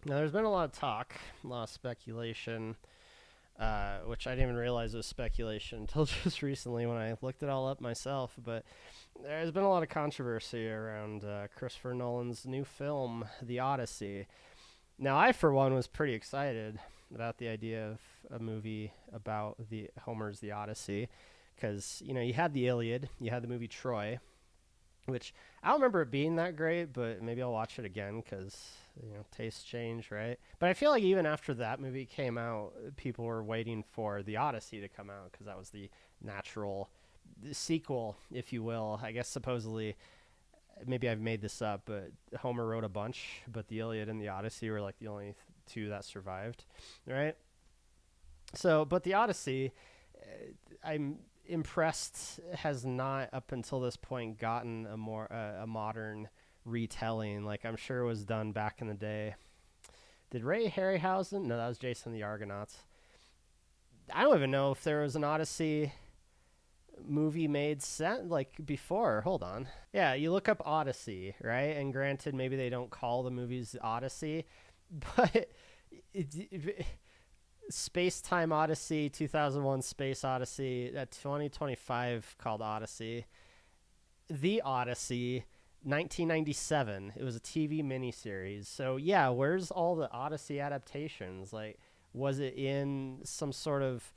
Now, there's been a lot of talk, a lot of speculation, which I didn't even realize was speculation until just recently when I looked it all up myself. But there's been a lot of controversy around Christopher Nolan's new film, The Odyssey. Now, I, for one, was pretty excited about the idea of a movie about the Homer's The Odyssey, because you had the Iliad, you had the movie Troy, which I don't remember it being that great, but maybe I'll watch it again because tastes change, right? But I feel like even after that movie came out, people were waiting for the Odyssey to come out because that was the natural sequel, if you will. I guess supposedly, maybe I've made this up, but Homer wrote a bunch, but the Iliad and the Odyssey were like the only two that survived, right? So, but the Odyssey, I'm impressed, has not up until this point gotten a more a modern retelling. Like I'm sure it was done back in the day. Did Ray Harryhausen? No, that was Jason the Argonauts. I don't even know if there was an Odyssey movie made like before. Hold on. Yeah, you look up Odyssey, right? And granted, maybe they don't call the movies Odyssey, but Space Time Odyssey, 2001 Space Odyssey, 2025 called Odyssey. The Odyssey, 1997. It was a TV miniseries. So, yeah, where's all the Odyssey adaptations? Like, was it in some sort of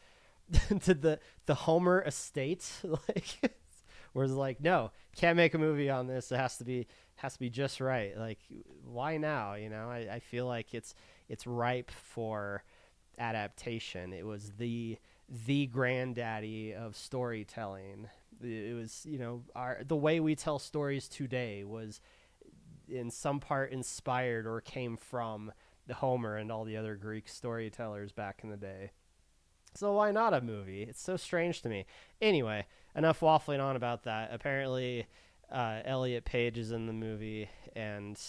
did the Homer estate like where it's like, no, can't make a movie on this. It has to be just right. Like, why now? I feel like it's ripe for adaptation. It was the granddaddy of storytelling. It was, the way we tell stories today was in some part inspired or came from the Homer and all the other Greek storytellers back in the day. So why not a movie? It's so strange to me. Anyway, enough waffling on about that. Apparently, Elliot Page is in the movie, and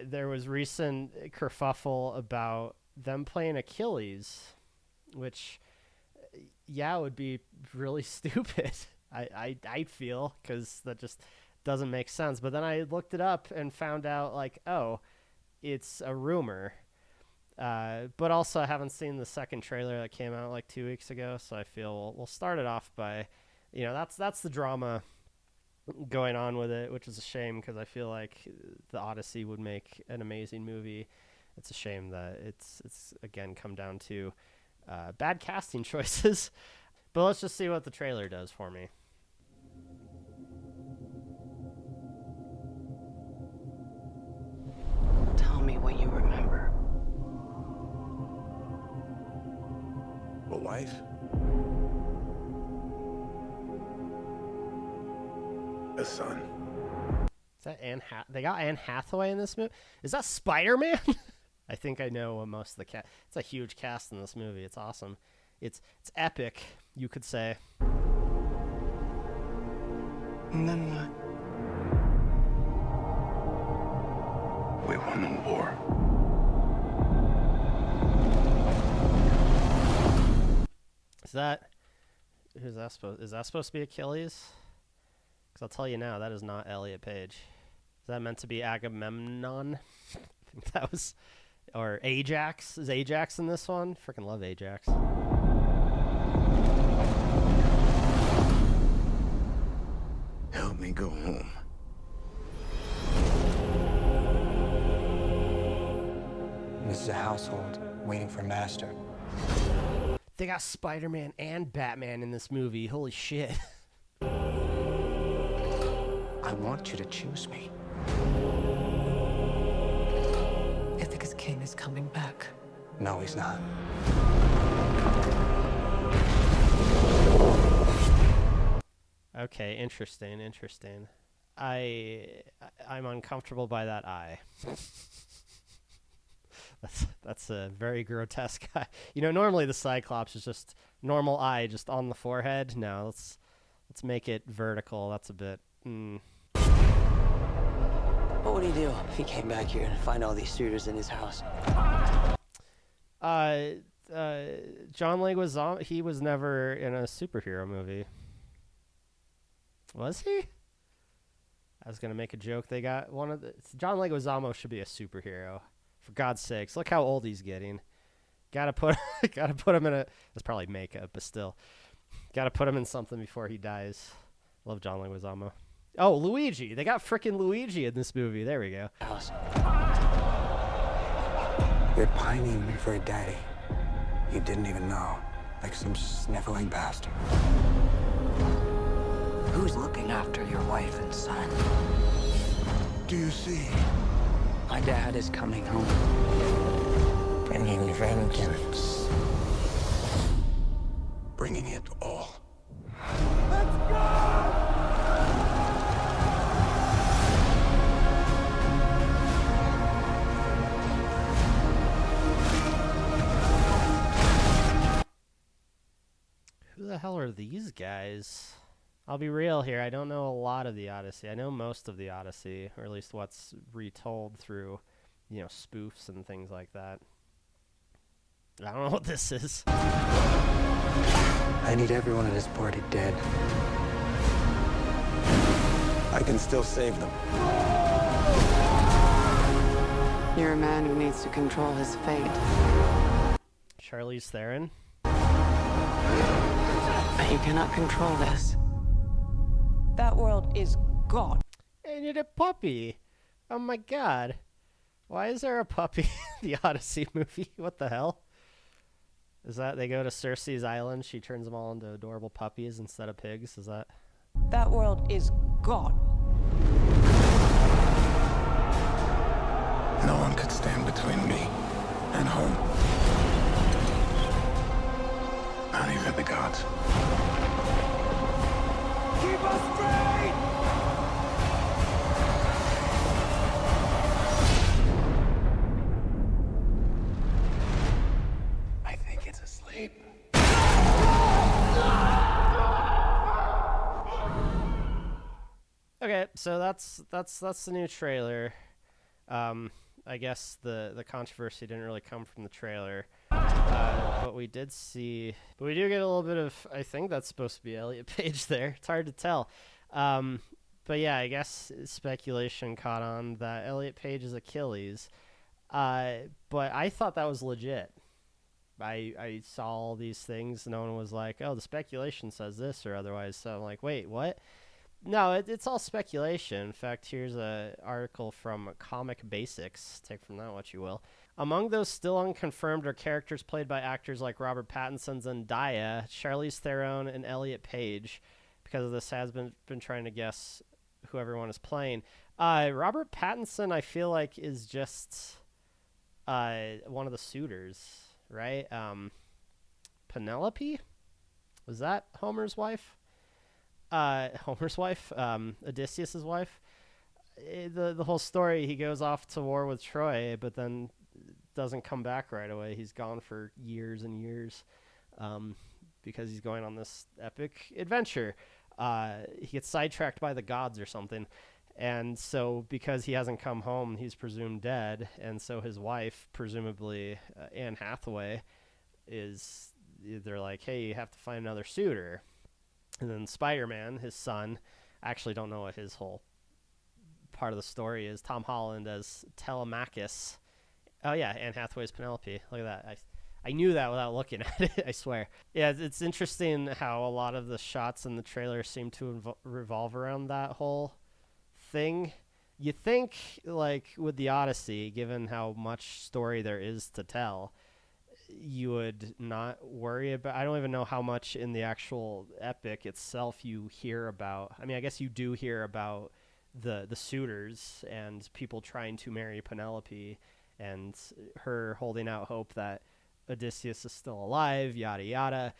there was recent kerfuffle about them playing Achilles, which, yeah, would be really stupid. I feel, because that just doesn't make sense. But then I looked it up and found out, like, oh, it's a rumor. But also, I haven't seen the second trailer that came out like 2 weeks ago, so I feel we'll start it off by, that's the drama going on with it, which is a shame because I feel like the Odyssey would make an amazing movie. It's a shame that it's again come down to bad casting choices. But let's just see what the trailer does for me. Tell me what you remember. A wife? A son. Is that they got Anne Hathaway in this movie? Is that Spider-Man? I think I know most of the cast. It's a huge cast in this movie. It's awesome. It's epic, you could say. And then what? We won the war. Is that supposed to be Achilles? Because I'll tell you now, that is not Elliot Page. Is that meant to be Agamemnon? I think that was, or Ajax. Is Ajax in this one? Freaking love Ajax. Help me go home. This is a household waiting for master. They got Spider-Man and Batman in this movie. Holy shit. I want you to choose me. Ithaca's king is coming back. No, he's not. Okay, interesting. I'm uncomfortable by that eye. That's a very grotesque eye. Normally the Cyclops is just normal eye, just on the forehead. No, let's make it vertical. That's a bit. What would he do if he came back here and find all these suitors in his house? John Leguizamo, he was never in a superhero movie. Was he? I was gonna make a joke. They got one of the John Leguizamo should be a superhero For God's sakes, look how old he's getting. Gotta put him in a. That's probably makeup, but still, gotta put him in something before he dies. Love John Leguizamo. Oh, Luigi! They got frickin' Luigi in this movie. There we go. House. They're pining for a daddy you didn't even know, like some sniveling bastard. Who's looking after your wife and son? Do you see? My dad is coming home. Bringing vengeance. Bringing it all. Who the hell are these guys? I'll be real here. I don't know a lot of the Odyssey. I know most of the Odyssey, or at least what's retold through, spoofs and things like that. I don't know what this is. I need everyone at this party dead. I can still save them. You're a man who needs to control his fate. Charlize Theron. But you cannot control this. That world is gone. I need a puppy. Oh my god. Why is there a puppy in the Odyssey movie? What the hell? Is that they go to Cersei's island, she turns them all into adorable puppies instead of pigs? Is that? That world is gone. No one could stand between me and home. Not even the gods. Keep us free! I think it's asleep. Okay, so that's the new trailer. I guess the controversy didn't really come from the trailer. But we do get a little bit of, I think that's supposed to be Elliot Page there. It's hard to tell. But yeah, I guess speculation caught on that Elliot Page is Achilles. But I thought that was legit. I saw all these things. No one was like, oh, the speculation says this or otherwise. So I'm like, wait, what? No, it's all speculation. In fact, here's an article from Comic Basics. Take from that what you will. Among those still unconfirmed are characters played by actors like Robert Pattinson, Zendaya, Charlize Theron, and Elliot Page. Because of this, has been trying to guess who everyone is playing. Robert Pattinson, I feel like, is just one of the suitors, right? Penelope? Was that Homer's wife? Odysseus's wife. The whole story, he goes off to war with Troy, but then doesn't come back right away. He's gone for years and years because he's going on this epic adventure. He gets sidetracked by the gods or something, and so because he hasn't come home, he's presumed dead, and so his wife, presumably Anne Hathaway, they're like, hey, you have to find another suitor. And then Spider-Man, his son, I actually don't know what his whole part of the story is. Tom Holland as Telemachus. Oh yeah, Anne Hathaway's Penelope. Look at that. I knew that without looking at it, I swear. Yeah, it's interesting how a lot of the shots in the trailer seem to revolve around that whole thing. You think, like, with the Odyssey, given how much story there is to tell, you would not worry about. I don't even know how much in the actual epic itself you hear about. I mean, I guess you do hear about the suitors and people trying to marry Penelope and her holding out hope that Odysseus is still alive, yada yada.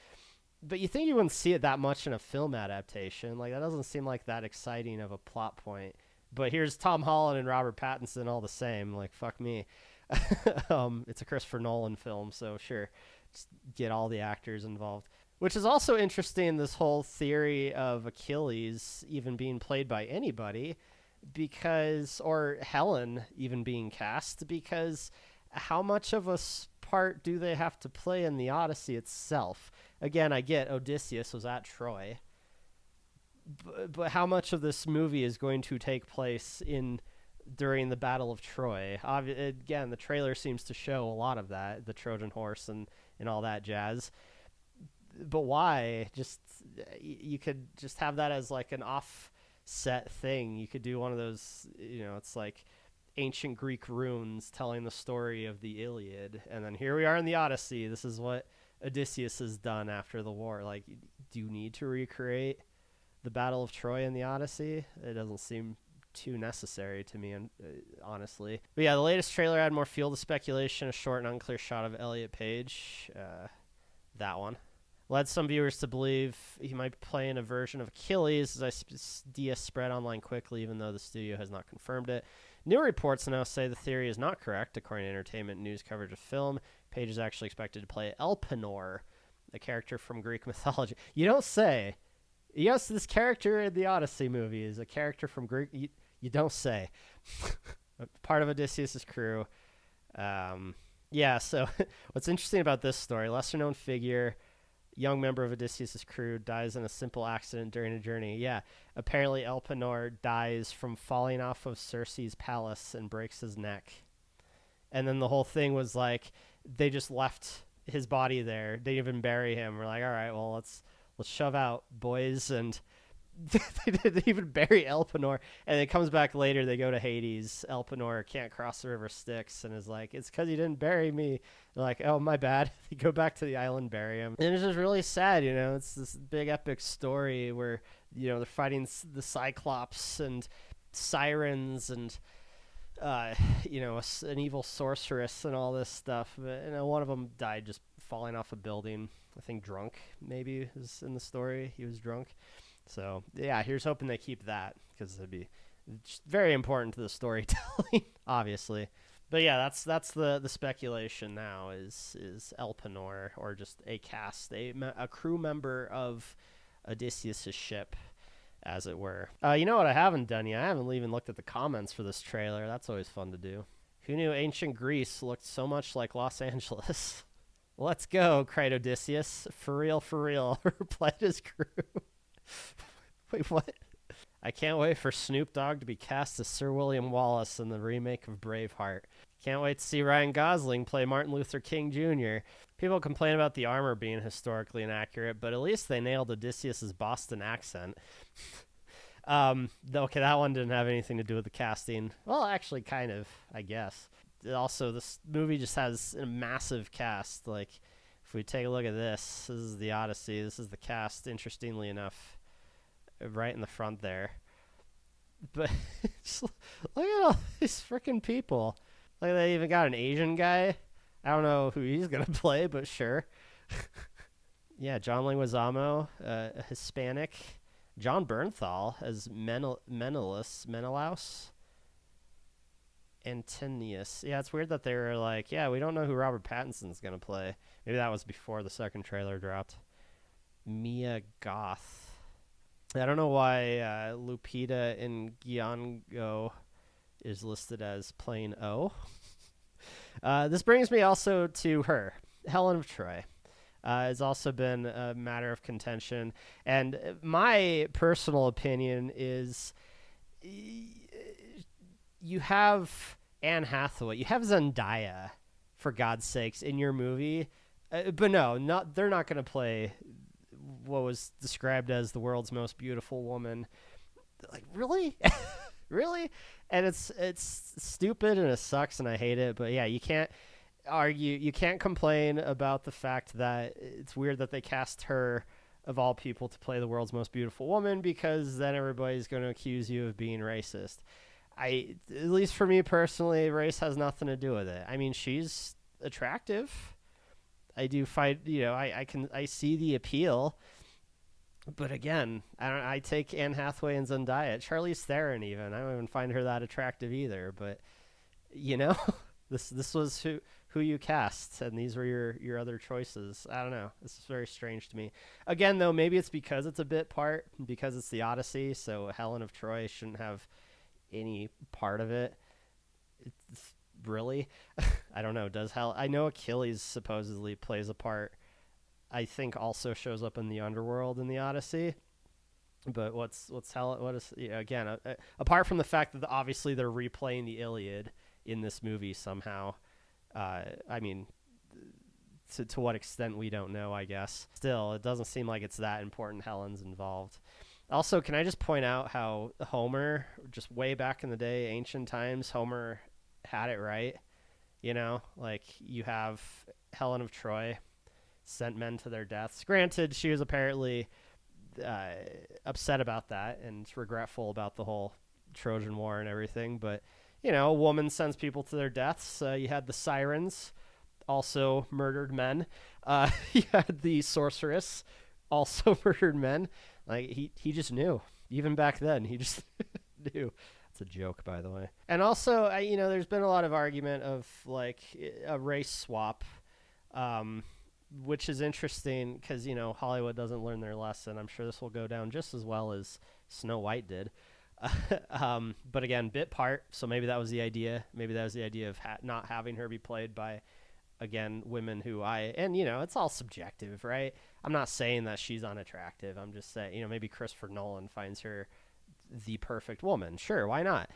But you think you wouldn't see it that much in a film adaptation. Like, that doesn't seem like that exciting of a plot point. But here's Tom Holland and Robert Pattinson all the same. Like, fuck me. It's a Christopher Nolan film, so sure, just get all the actors involved. Which is also interesting, this whole theory of Achilles even being played by anybody, or Helen even being cast, because how much of a part do they have to play in the Odyssey itself? Again, I get Odysseus was at Troy, but how much of this movie is going to take place in during the Battle of Troy. Again, the trailer seems to show a lot of that, the Trojan horse and all that jazz. But why? Just you could just have that as like an offset thing. You could do one of those, it's like ancient Greek runes telling the story of the Iliad, and then here we are in the Odyssey. This is what Odysseus has done after the war. Like, do you need to recreate the Battle of Troy in the Odyssey? It doesn't seem too necessary to me, honestly. But yeah, the latest trailer had more fuel to speculation, a short and unclear shot of Elliot Page. That one led some viewers to believe he might be playing a version of Achilles, as ideas spread online quickly, even though the studio has not confirmed it. New reports now say the theory is not correct. According to Entertainment News coverage of film, Page is actually expected to play Elpenor, a character from Greek mythology. You don't say. Yes, this character in the Odyssey movie is a character from Greek. You don't say. Part of Odysseus' crew. Yeah, so what's interesting about this story, lesser-known figure, young member of Odysseus' crew, dies in a simple accident during a journey. Yeah, apparently Elpenor dies from falling off of Circe's palace and breaks his neck. And then the whole thing was like, they just left his body there. They didn't even bury him. We're like, all right, well, let's shove out, boys. And they didn't even bury Elpenor. And it comes back later. They go to Hades. Elpenor can't cross the river Styx and is like, it's because you didn't bury me. They're like, oh, my bad. They go back to the island, bury him. And it's just really sad, It's this big epic story where, they're fighting the Cyclops and sirens and, an evil sorceress and all this stuff. But, one of them died just falling off a building. I think drunk, maybe, is in the story. He was drunk. So, yeah, here's hoping they keep that, because it'd be very important to the storytelling, obviously. But yeah, that's the speculation now is Elpenor, or just a cast, a crew member of Odysseus' ship, as it were. You know what I haven't done yet? I haven't even looked at the comments for this trailer. That's always fun to do. Who knew ancient Greece looked so much like Los Angeles? Let's go, cried Odysseus. For real, replied his crew. Wait, what? I can't wait for Snoop Dogg to be cast as Sir William Wallace in the remake of Braveheart. Can't wait to see Ryan Gosling play Martin Luther King Jr. People complain about the armor being historically inaccurate, but at least they nailed Odysseus' Boston accent. Okay, that one didn't have anything to do with the casting. Well, actually, kind of, I guess. Also, this movie just has a massive cast. Like, if we take a look at this is the Odyssey. This is the cast, interestingly enough, right in the front there. But just look at all these freaking people. Like, they even got an Asian guy. I don't know who he's going to play, but sure. Yeah, John Leguizamo, a Hispanic. John Bernthal as Menelaus. Antonius. Yeah, it's weird that they were like, yeah, we don't know who Robert Pattinson's going to play. Maybe that was before the second trailer dropped. Mia Goth. I don't know why Lupita Nyong'o is listed as playing O. This brings me also to her, Helen of Troy. Has also been a matter of contention. And my personal opinion is you have Anne Hathaway, you have Zendaya, for God's sakes, in your movie. But no, they're not going to play what was described as the world's most beautiful woman. Like, really? Really? And it's stupid and it sucks and I hate it. But yeah, you can't complain about the fact that it's weird that they cast her, of all people, to play the world's most beautiful woman, because then everybody's going to accuse you of being racist. At least for me personally, race has nothing to do with it. I mean, she's attractive. I do find, I see the appeal. But again, I take Anne Hathaway and Zendaya. Charlize Theron even. I don't even find her that attractive either. But, this was who you cast, and these were your other choices. I don't know. This is very strange to me. Again, though, maybe it's because it's a bit part, because it's the Odyssey, so Helen of Troy shouldn't have any part of it. It's really? I don't know. I know Achilles supposedly plays a part. I think also shows up in the underworld in the Odyssey. But what's Helen? What is again? Apart from the fact that obviously they're replaying the Iliad in this movie somehow. I mean, to what extent we don't know. I guess still, it doesn't seem like it's that important. Helen's involved. Also, can I just point out how Homer, just way back in the day, ancient times, Homer had it right. You know, like you have Helen of Troy sent men to their deaths. Granted, she was apparently upset about that and regretful about the whole Trojan War and everything. But, you know, a woman sends people to their deaths. You had the sirens, also murdered men. You had the sorceress, also murdered men. Like, he just knew. Even back then, he just knew. It's a joke, by the way. And also, you know, there's been a lot of argument of, like, a race swap, which is interesting because, you know, Hollywood doesn't learn their lesson. I'm sure this will go down just as well as Snow White did. But again, bit part, so maybe that was the idea. Maybe that was the idea of not having her be played by, again, women who and, you know, it's all subjective, right? I'm not saying that she's unattractive. I'm just saying, you know, maybe Christopher Nolan finds her the perfect woman. Sure, why not?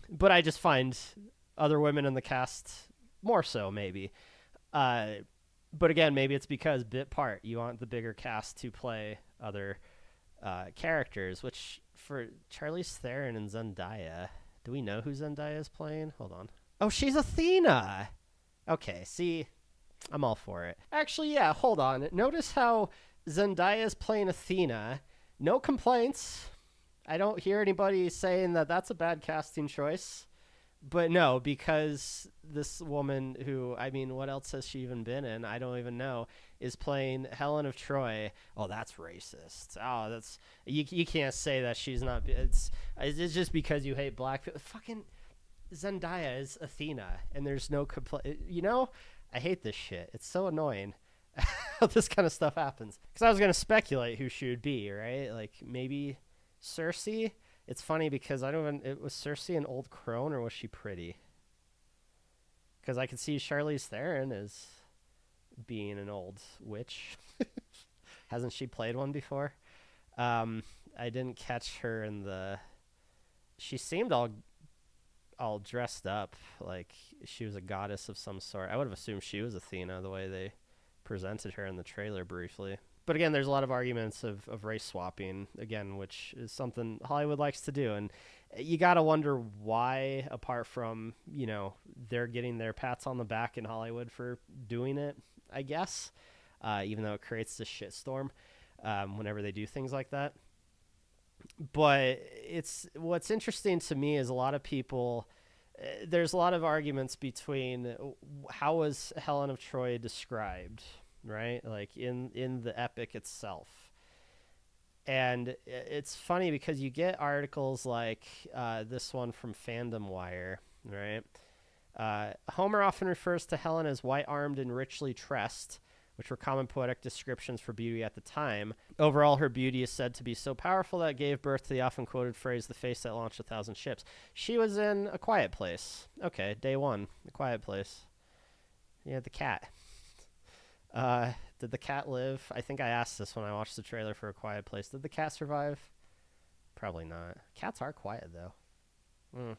But I just find other women in the cast more so, maybe. But again, maybe it's because bit part, you want the bigger cast to play other characters, which for Charlize Theron and Zendaya, do we know who Zendaya is playing? Hold on. Oh, she's Athena. Okay, see, I'm all for it. Actually, yeah, hold on. Notice how Zendaya is playing Athena. No complaints. I don't hear anybody saying that that's a bad casting choice. But no, because this woman who, I mean, what else has she even been in? I don't even know, is playing Helen of Troy. Oh, that's racist. Oh, that's, you can't say that she's not, it's just because you hate black people. Fucking Zendaya is Athena, and there's no complaint. You know, I hate this shit. It's so annoying how this kind of stuff happens. Because I was going to speculate who she would be, right? Like, maybe Cersei? It's funny because was Cersei an old crone or was she pretty? Because I could see Charlize Theron as being an old witch. Hasn't she played one before? I didn't catch her in she seemed all dressed up like she was a goddess of some sort. I would have assumed she was Athena the way they presented her in the trailer briefly. But again, there's a lot of arguments of race swapping, again, which is something Hollywood likes to do. And you got to wonder why, apart from, you know, they're getting their pats on the back in Hollywood for doing it, I guess, even though it creates this shitstorm whenever they do things like that. But what's interesting to me is a lot of people, there's a lot of arguments between how was Helen of Troy described, right? Like in the epic itself. And it's funny because you get articles like this one from Fandom Wire, right? Homer often refers to Helen as white-armed and richly tressed, which were common poetic descriptions for beauty at the time. Overall, her beauty is said to be so powerful that it gave birth to the often quoted phrase, the face that launched 1,000 ships. She was in A Quiet Place. Okay, day one, A Quiet Place. Yeah, the cat. Did the cat live? I think I asked this when I watched the trailer for A Quiet Place. Did the cat survive? Probably not. Cats are quiet, though.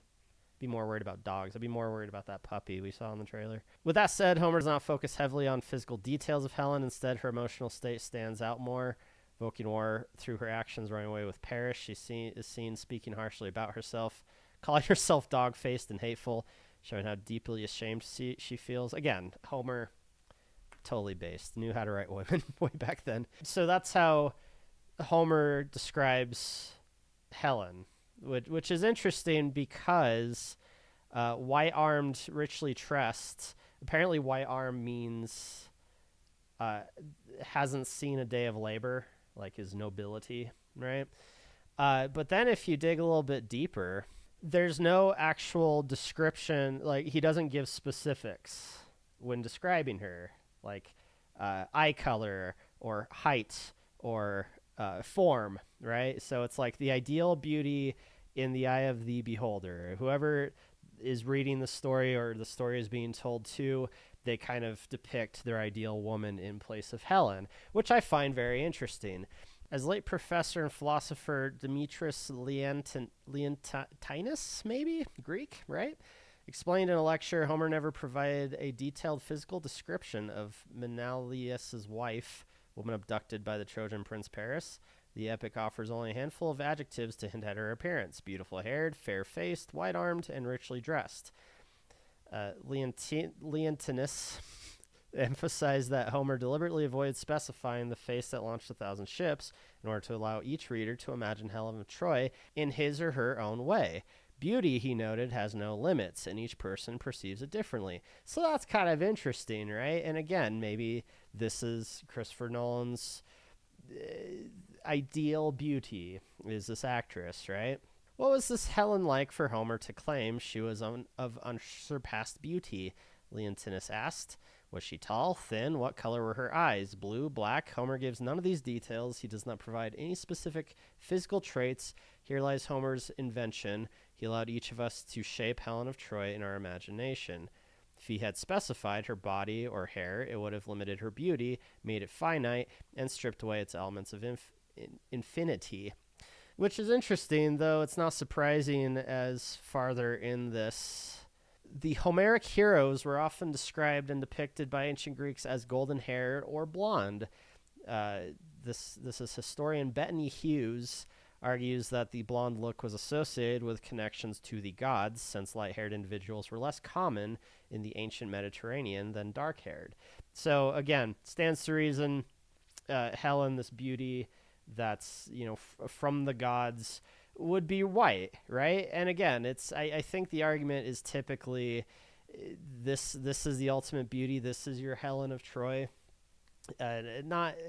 Be more worried about dogs. I'd be more worried about that puppy we saw in the trailer. With that said, Homer does not focus heavily on physical details of Helen. Instead, her emotional state stands out more, evoking war through her actions, running away with Paris. She is seen speaking harshly about herself, calling herself dog-faced and hateful, showing how deeply ashamed she feels. Again, Homer, totally based, knew how to write women way back then. So that's how Homer describes Helen, which is interesting because white-armed, richly tressed, apparently white-armed means hasn't seen a day of labor, like his nobility, right? But then if you dig a little bit deeper, there's no actual description, like he doesn't give specifics when describing her, like eye color or height or form, right? So it's like the ideal beauty in the eye of the beholder. Whoever is reading the story or the story is being told to, they kind of depict their ideal woman in place of Helen, which I find very interesting. As late professor and philosopher Demetrius Leontinus, maybe? Greek, right? Explained in a lecture, Homer never provided a detailed physical description of Menelaus' wife, woman abducted by the Trojan prince Paris. The epic offers only a handful of adjectives to hint at her appearance: beautiful-haired, fair-faced, white-armed, and richly dressed. Leontinus emphasized that Homer deliberately avoided specifying the face that launched 1,000 ships in order to allow each reader to imagine Helen of Troy in his or her own way. Beauty, he noted, has no limits, and each person perceives it differently. So that's kind of interesting, right? And again, maybe this is Christopher Nolan's ideal beauty, is this actress, right? What was this Helen like for Homer to claim she was of unsurpassed beauty? Leontinus asked. Was she tall, thin? What color were her eyes? Blue, black? Homer gives none of these details. He does not provide any specific physical traits. Here lies Homer's invention. He allowed each of us to shape Helen of Troy in our imagination. If he had specified her body or hair, it would have limited her beauty, made it finite, and stripped away its elements of infinity. Which is interesting, though it's not surprising as farther in this. The Homeric heroes were often described and depicted by ancient Greeks as golden-haired or blonde. This is historian Bettany Hughes argues that the blonde look was associated with connections to the gods, since light-haired individuals were less common in the ancient Mediterranean than dark-haired. So again, stands to reason, Helen, this beauty that's from the gods, would be white, right? And again, I think the argument is typically this is the ultimate beauty. This is your Helen of Troy. It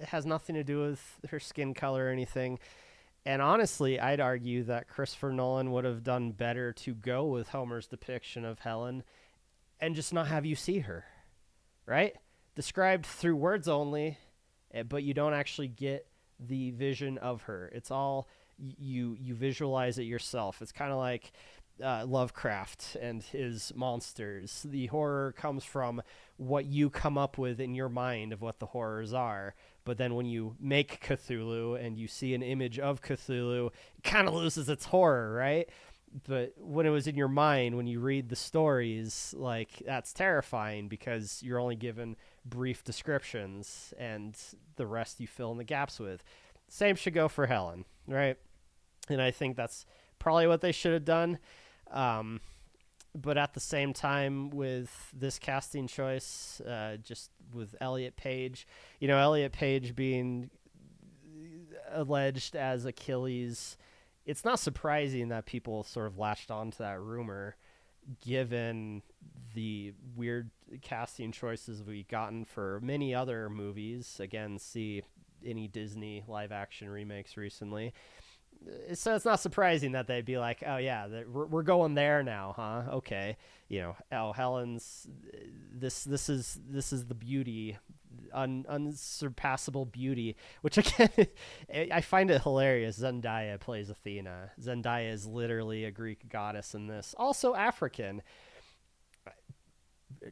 has nothing to do with her skin color or anything. And honestly, I'd argue that Christopher Nolan would have done better to go with Homer's depiction of Helen and just not have you see her, right? Described through words only, but you don't actually get the vision of her. It's all you visualize it yourself. It's kind of like Lovecraft and his monsters. The horror comes from what you come up with in your mind of what the horrors are. But then when you make Cthulhu and you see an image of Cthulhu, it kind of loses its horror, right? But when it was in your mind, when you read the stories, like, that's terrifying because you're only given brief descriptions and the rest you fill in the gaps with. Same should go for Helen, right? And I think that's probably what they should have done. But at the same time, with this casting choice, just with Elliot Page, Elliot Page being alleged as Achilles, it's not surprising that people sort of latched onto that rumor, given the weird casting choices we've gotten for many other movies. Again, see any Disney live-action remakes recently. So it's not surprising that they'd be like, oh yeah, we're going there now, huh? Okay, Helen's this is the beauty, unsurpassable beauty. Which again, I find it hilarious. Zendaya plays Athena. Zendaya is literally a Greek goddess in this, also African.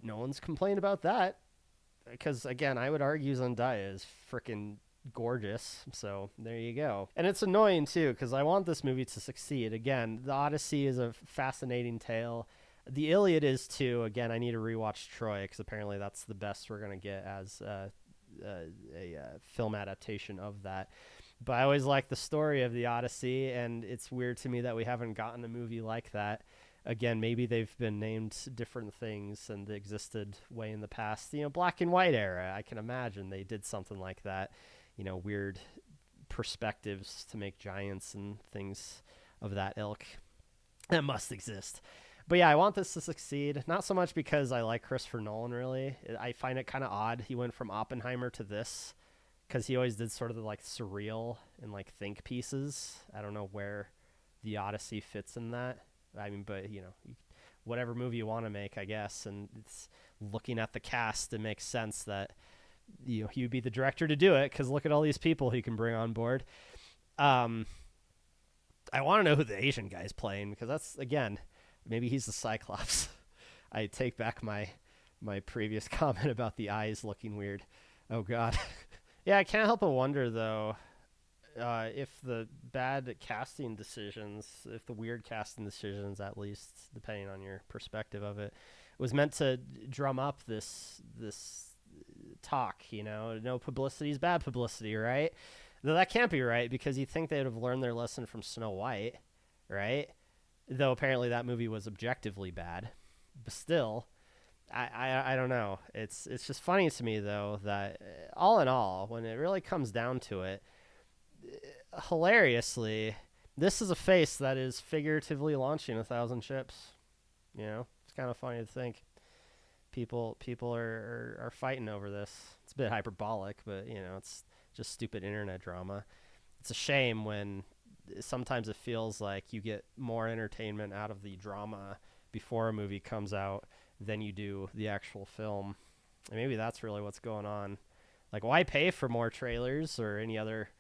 No one's complained about that, because again, I would argue Zendaya is freaking gorgeous. So there you go. And it's annoying too, because I want this movie to succeed. Again, the Odyssey is a fascinating tale. The Iliad is too. Again, I need to rewatch Troy, because apparently that's the best we're going to get as a film adaptation of that. But I always like the story of the Odyssey, and it's weird to me that we haven't gotten a movie like that. Again, maybe they've been named different things and they existed way in the past. Black and white era, I can imagine they did something like that. Weird perspectives to make giants and things of that ilk. That must exist. But yeah, I want this to succeed. Not so much because I like Christopher Nolan, really. I find it kind of odd he went from Oppenheimer to this, because he always did sort of the surreal and think pieces. I don't know where the Odyssey fits in that. I mean, but whatever movie you want to make, I guess. And it's looking at the cast, it makes sense that he would be the director to do it, because look at all these people he can bring on board. I want to know who the Asian guy's playing, because that's, again, maybe he's the Cyclops. I take back my previous comment about the eyes looking weird. Oh God. Yeah, I can't help but wonder though, if the bad casting decisions, if the weird casting decisions, at least depending on your perspective of it, was meant to drum up this talk, no publicity is bad publicity, right? Though that can't be right, because you'd think they would have learned their lesson from Snow White, right? Though apparently that movie was objectively bad, but still, I don't know. It's just funny to me though that all in all, when it really comes down to it, hilariously, this is a face that is figuratively launching 1,000 ships. It's kind of funny to think people are fighting over this. It's a bit hyperbolic, but it's just stupid internet drama. It's a shame when sometimes it feels like you get more entertainment out of the drama before a movie comes out than you do the actual film. And maybe that's really what's going on. Like, why pay for more trailers or any other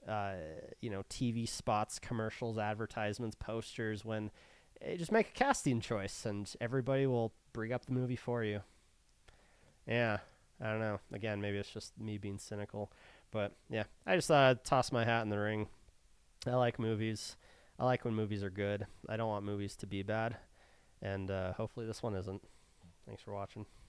TV spots, commercials, advertisements, posters, when just make a casting choice and everybody will bring up the movie for you. Yeah, I don't know. Again, maybe it's just me being cynical, but yeah, I just thought I'd toss my hat in the ring. I like movies. I like when movies are good. I don't want movies to be bad, and hopefully this one isn't. Thanks for watching.